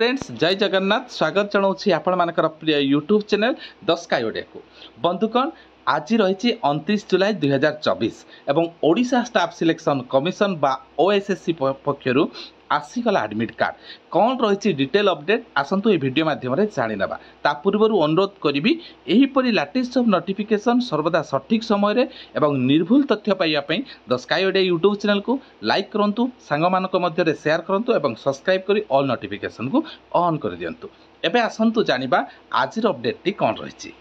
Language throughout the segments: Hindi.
फ्रेंड्स जय जगन्नाथ स्वागत जनाऊँ आपण मानकर प्रिय YouTube channel the sky Odia को बंधुगण आज रही 29 जुलाई 2024 एवं ओडिशा स्टाफ सिलेक्शन कमिशन बा ओएसएससी पक्षर आसीगला एडमिट कार्ड कौन रही डिटेल अपडेट आसतु ये वीडियो माध्यम जाणी ना ता पूर्व अनुरोध करी यहीपरि लाटेस्ट सब नोटिफिकेशन सर्वदा सठिक समय एवं निर्भुल तथ्य पाइबापी the sky Odia YouTube channel को लाइक करूँ सांग शेयर करूँ और सब्सक्राइब करी ऑल नोटिफिकेशन को ऑन कर दिंतु। एबे आसतु जानिबा आजिर अपडेट कौन रही।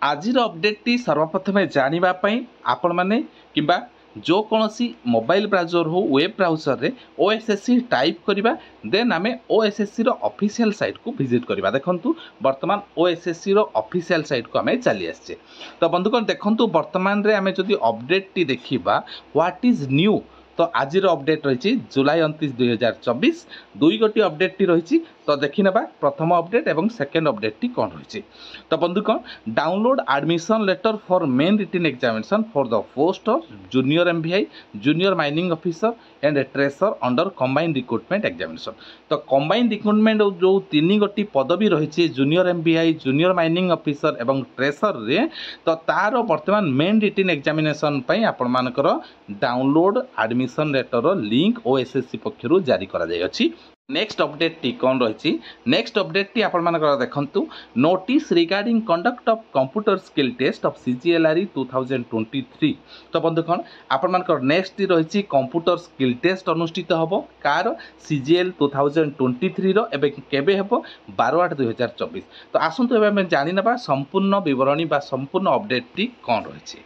आजिर अपडेट सर्वप्रथमे जानापी आपण मैंने किंबा जो कौनसी मोबाइल ब्राउजर हो वेब ब्राउजर रे ओएसएससी टाइप करवा देन आम ओएसएससी रो ऑफिशियल साइट को विजिट करवा। देखंतु वर्तमान ओएसएससी रो ऑफिशियल साइट को आम चली आसे। तो बंधुगण देखंतु वर्तमान रे आम जदि अपडेट टी देखिबा व्हाट इज न्यू तो आज अपडेट रही जुलाई 29 2024 दुई गोटी अपडेट टी रही। तो देखी ना प्रथम अपडेट एवं सेकेंड अपडेट टी कौन रही। तो बंधुगण download admission letter for main written examination for the post of junior MBI junior mining officer and tracer under combined recruitment examination. तो कंबाइंड रिक्रुटमेंट जो तीन गोटी पदवी रही junior MBI junior mining officer एवं ट्रेसर रे तो तार वर्तमान मेन रिटन एग्जामिनेशन पई आपण मानकर download admission letter link OSSC पक्षरु जारी करा जाय अछि। नेक्स्ट अपडेट टी कौन रही। नेक्स्ट अपडेट टी आपण मानकर देखंतु notice regarding conduct of computer skill test of CGLRE 2023। तो बंधुगण आपण मानकर नेक्स्ट टी रही कंप्यूटर स्किल टेस्ट अनुष्ठित होबो कार सीजीएल 2023 रो एबे केबे हेबो 12/8/2024। तो आसंतु एबे हम जानि नबा संपूर्ण विवरणी बा संपूर्ण अपडेट टी कौन रही।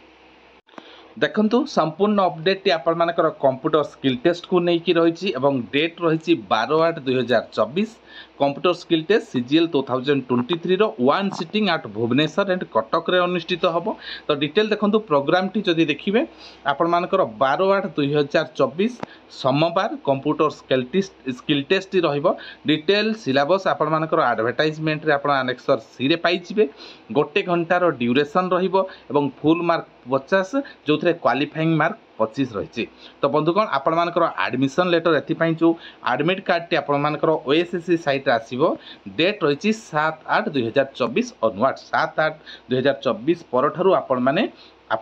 देखंतु संपूर्ण अपडेट टी आपण मानकर कंप्यूटर स्किल टेस्ट को लेकिन रही एवं डेट रही 12/8/2024 कंप्यूटर स्किल टेस्ट सीजीएल 2023 रो one sitting at Bhubaneswar and Cuttack रे अनुष्ठित होबो। तो डिटेल देखंतु प्रोग्राम टी जदि देखिबे आपण मानकर 12/8/2024 सोमवार कंप्यूटर स्किल टेस्ट रहिबो। डिटेल सिलेबस आपण मानकर एडवर्टाइजमेंट रे आपण अनेक्सर सी रे पाई जिवे। गोटे घंटार ड्यूरेशन रहिबो एवं फुल मार्क 50 जो क्वालिफाइंग मार्क 25 रही। तो बंधुगण आपण मानकर एडमिशन लेटर एथि जो एडमिट कार्ड टी आपण मानकर ओएसएससी साइट आसीबो डेट रही 7/8/2024 ऑनवर्ड 7/8/2024 पर ठारू आपण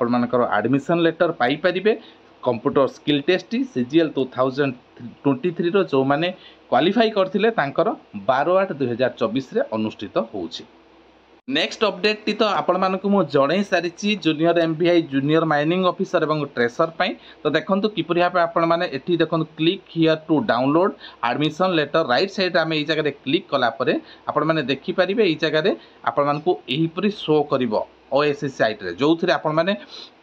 मानकर एडमिशन लेटर पाई परिबे। कंप्यूटर स्किल टेस्ट सीजीएल 2023 रो जो माने क्वालिफाई करथिले तांकर 12/8/2024 रे अनुष्ठित होउछि। नेक्स्ट अपडेट टी तो आपण मानक मु जणै सारिछि junior MBI junior mining officer एवं ट्रेसर पई। तो देखंतु किपरि भाबे आपण माने एठी देखंतु click here to download admission letter right side आमे ए जगह रे क्लिक कला परे आपण माने देखि परिबे ए जगह रे आपण मानकु एही परि शो करिवो ओएसएससी साइट रे जो थरे आपण माने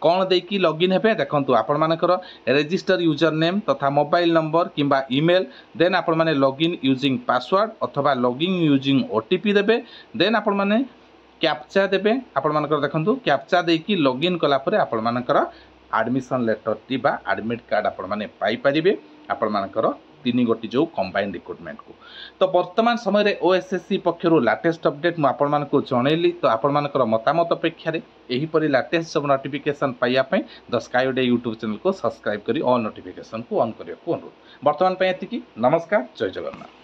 कोन देकी लॉगिन हेबे। देखंतु आपण मानकर रजिस्टर यूजर नेम तथा मोबाइल नंबर किंबा ईमेल देन आपण माने लॉगिन यूजिंग पासवर्ड अथवा लॉगिन यूजिंग ओटीपी देबे देन आपण माने कैप्चा देबे। आपण मानकर देखंतु कैप्चा देकी लॉगिन कला परे आपण मानकर एडमिशन लेटर टी बा एडमिट कार्ड आपण माने पाई परिबे आपण मानकर तीन गोटी जो कंबाइंड रिक्रुटमेंट को। तो वर्तमान समय रे ओएसएससी पक्षरु लेटेस्ट अपडेट मु आपण मानको जणैली। तो आपण मानकर मतामत अपेक्षा रे एही परि लेटेस्ट सब नोटिफिकेशन पाइया पई the sky Odia YouTube channel को सब्सक्राइब करी ऑल नोटिफिकेशन को ऑन करियो को अनुरोध। वर्तमान पय एतिकी नमस्कार जय जगन्नाथ।